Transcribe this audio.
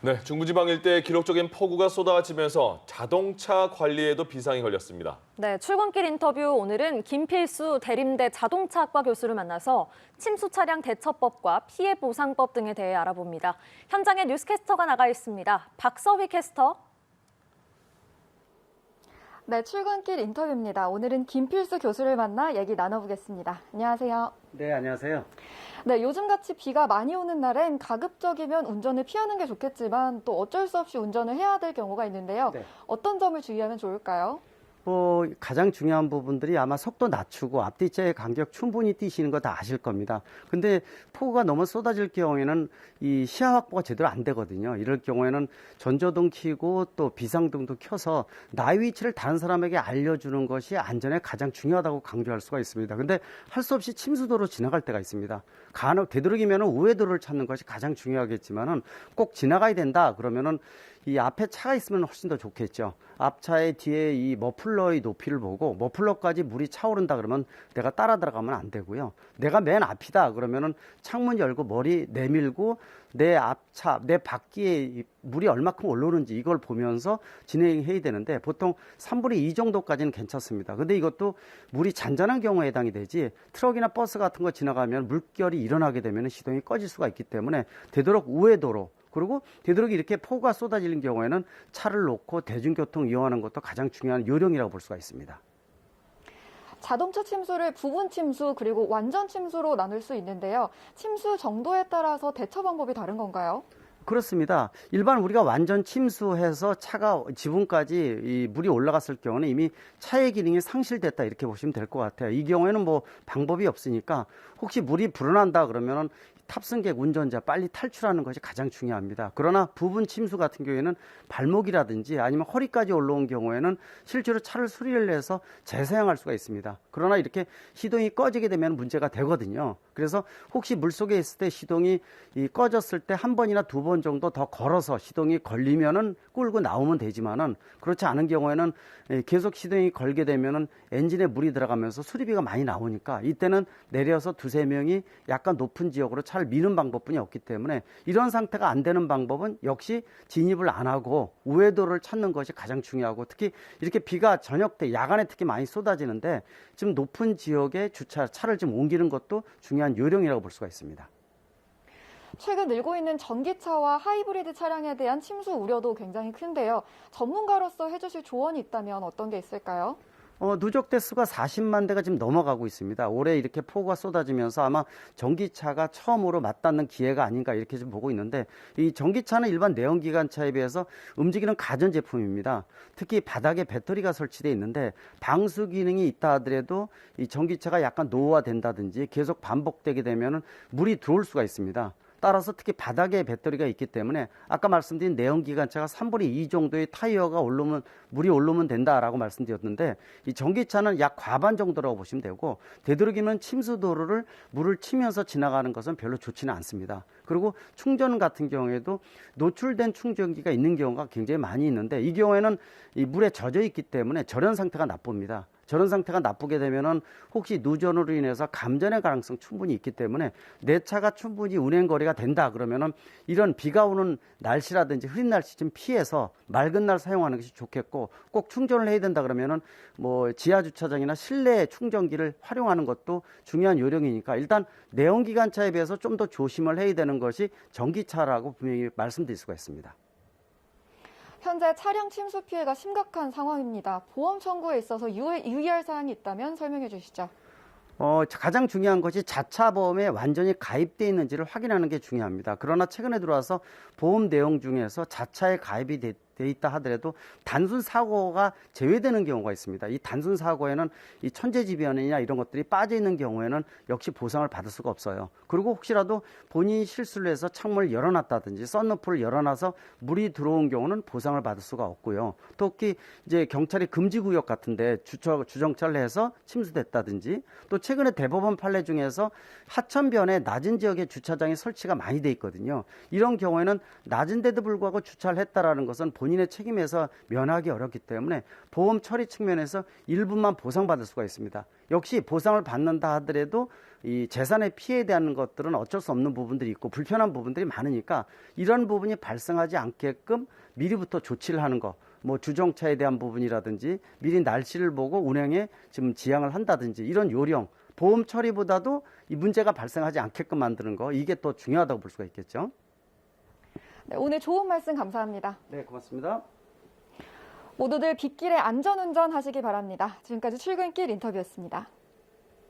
네, 중부지방 일대 기록적인 폭우가 쏟아지면서 자동차 관리에도 비상이 걸렸습니다. 네, 출근길 인터뷰 오늘은 김필수 대림대 자동차학과 교수를 만나서 침수 차량 대처법과 피해 보상법 등에 대해 알아봅니다. 현장에 뉴스캐스터가 나가 있습니다. 박서휘 캐스터. 네, 출근길 인터뷰입니다. 오늘은 김필수 교수를 만나 얘기 나눠보겠습니다. 안녕하세요. 네, 안녕하세요. 네, 요즘같이 비가 많이 오는 날엔 가급적이면 운전을 피하는 게 좋겠지만 또 어쩔 수 없이 운전을 해야 될 경우가 있는데요. 네. 어떤 점을 주의하면 좋을까요? 가장 중요한 부분들이 아마 속도 낮추고 앞뒤차의 간격 충분히 뛰시는 거 다 아실 겁니다. 근데 폭우가 너무 쏟아질 경우에는 이 시야 확보가 제대로 안 되거든요. 이럴 경우에는 전조등 켜고 또 비상등도 켜서 나의 위치를 다른 사람에게 알려주는 것이 안전에 가장 중요하다고 강조할 수가 있습니다. 근데 할 수 없이 침수도로 지나갈 때가 있습니다. 간혹 되도록이면 우회도를 찾는 것이 가장 중요하겠지만은 꼭 지나가야 된다 그러면은 이 앞에 차가 있으면 훨씬 더 좋겠죠. 앞차의 뒤에 이 머플러의 높이를 보고 머플러까지 물이 차오른다 그러면 내가 따라 들어가면 안 되고요. 내가 맨 앞이다 그러면은 창문 열고 머리 내밀고 내 앞차, 내 바퀴에 물이 얼마큼 올라오는지 이걸 보면서 진행해야 되는데 보통 3분의 2 정도까지는 괜찮습니다. 근데 이것도 물이 잔잔한 경우에 해당이 되지 트럭이나 버스 같은 거 지나가면 물결이 일어나게 되면 시동이 꺼질 수가 있기 때문에 되도록 우회도로 그리고 되도록 이렇게 폭우가 쏟아지는 경우에는 차를 놓고 대중교통 이용하는 것도 가장 중요한 요령이라고 볼 수가 있습니다. 자동차 침수를 부분 침수 그리고 완전 침수로 나눌 수 있는데요. 침수 정도에 따라서 대처 방법이 다른 건가요? 그렇습니다. 일반 우리가 완전 침수해서 차가 지붕까지 이 물이 올라갔을 경우는 이미 차의 기능이 상실됐다 이렇게 보시면 될 것 같아요. 이 경우에는 뭐 방법이 없으니까 혹시 물이 불어난다 그러면은 탑승객 운전자 빨리 탈출하는 것이 가장 중요합니다. 그러나 부분 침수 같은 경우에는 발목이라든지 아니면 허리까지 올라온 경우에는 실제로 차를 수리를 해서 재사용할 수가 있습니다. 그러나 이렇게 시동이 꺼지게 되면 문제가 되거든요. 그래서 혹시 물속에 있을 때 시동이 꺼졌을 때 한 번이나 두 번 정도 더 걸어서 시동이 걸리면은 끌고 나오면 되지만은 그렇지 않은 경우에는 계속 시동이 걸게 되면은 엔진에 물이 들어가면서 수리비가 많이 나오니까 이때는 내려서 두세 명이 약간 높은 지역으로 차를 미는 방법뿐이 없기 때문에 이런 상태가 안 되는 방법은 역시 진입을 안 하고 우회도를 찾는 것이 가장 중요하고 특히 이렇게 비가 저녁 때 야간에 특히 많이 쏟아지는데 좀 높은 지역에 차를 좀 옮기는 것도 중요한 요령이라고 볼 수가 있습니다. 최근 늘고 있는 전기차와 하이브리드 차량에 대한 침수 우려도 굉장히 큰데요. 전문가로서 해주실 조언이 있다면 어떤 게 있을까요? 누적 대수가 40만 대가 지금 넘어가고 있습니다. 올해 이렇게 폭우가 쏟아지면서 아마 전기차가 처음으로 맞닿는 기회가 아닌가 이렇게 좀 보고 있는데 이 전기차는 일반 내연기관차에 비해서 움직이는 가전제품입니다. 특히 바닥에 배터리가 설치되어 있는데 방수 기능이 있다 하더라도 이 전기차가 약간 노후화된다든지 계속 반복되게 되면 물이 들어올 수가 있습니다. 따라서 특히 바닥에 배터리가 있기 때문에 아까 말씀드린 내연기관차가 3분의 2 정도의 타이어가 올라오면 물이 올라오면 된다라고 말씀드렸는데 이 전기차는 약 과반 정도라고 보시면 되고 되도록이면 침수도로를 물을 치면서 지나가는 것은 별로 좋지는 않습니다. 그리고 충전 같은 경우에도 노출된 충전기가 있는 경우가 굉장히 많이 있는데 이 경우에는 이 물에 젖어 있기 때문에 절연 상태가 나쁩니다. 저런 상태가 나쁘게 되면은 혹시 누전으로 인해서 감전의 가능성 충분히 있기 때문에 내 차가 충분히 운행 거리가 된다 그러면은 이런 비가 오는 날씨라든지 흐린 날씨 좀 피해서 맑은 날 사용하는 것이 좋겠고 꼭 충전을 해야 된다 그러면은 뭐 지하 주차장이나 실내 충전기를 활용하는 것도 중요한 요령이니까 일단 내연기관차에 비해서 좀 더 조심을 해야 되는 것이 전기차라고 분명히 말씀드릴 수가 있습니다. 현재 차량 침수 피해가 심각한 상황입니다. 보험 청구에 있어서 유의할 사항이 있다면 설명해 주시죠. 가장 중요한 것이 자차 보험에 완전히 가입되어 있는지를 확인하는 게 중요합니다. 그러나 최근에 들어와서 보험 내용 중에서 자차에 가입이 돼 있다 하더라도 단순 사고가 제외되는 경우가 있습니다. 이 단순 사고에는 이 천재지변이나 이런 것들이 빠져 있는 경우에는 역시 보상을 받을 수가 없어요. 그리고 혹시라도 본인이 실수를 해서 창문을 열어놨다든지 썬루프를 열어놔서 물이 들어온 경우는 보상을 받을 수가 없고요. 특히 이제 경찰이 금지구역 같은데 주정차를 해서 침수됐다든지 또 최근에 대법원 판례 중에서 하천변에 낮은 지역에 주차장이 설치가 많이 돼 있거든요. 이런 경우에는 낮은데도 불구하고 주차를 했다라는 것은 본인의 책임에서 면하기 어렵기 때문에 보험 처리 측면에서 일부만 보상받을 수가 있습니다. 역시 보상을 받는다 하더라도 이 재산의 피해에 대한 것들은 어쩔 수 없는 부분들이 있고 불편한 부분들이 많으니까 이런 부분이 발생하지 않게끔 미리부터 조치를 하는 거, 뭐 주정차에 대한 부분이라든지 미리 날씨를 보고 운행에 지금 지양을 한다든지 이런 요령, 보험 처리보다도 이 문제가 발생하지 않게끔 만드는 거, 이게 또 중요하다고 볼 수가 있겠죠. 네, 오늘 좋은 말씀 감사합니다. 네, 고맙습니다. 모두들 빗길에 안전운전 하시기 바랍니다. 지금까지 출근길 인터뷰였습니다.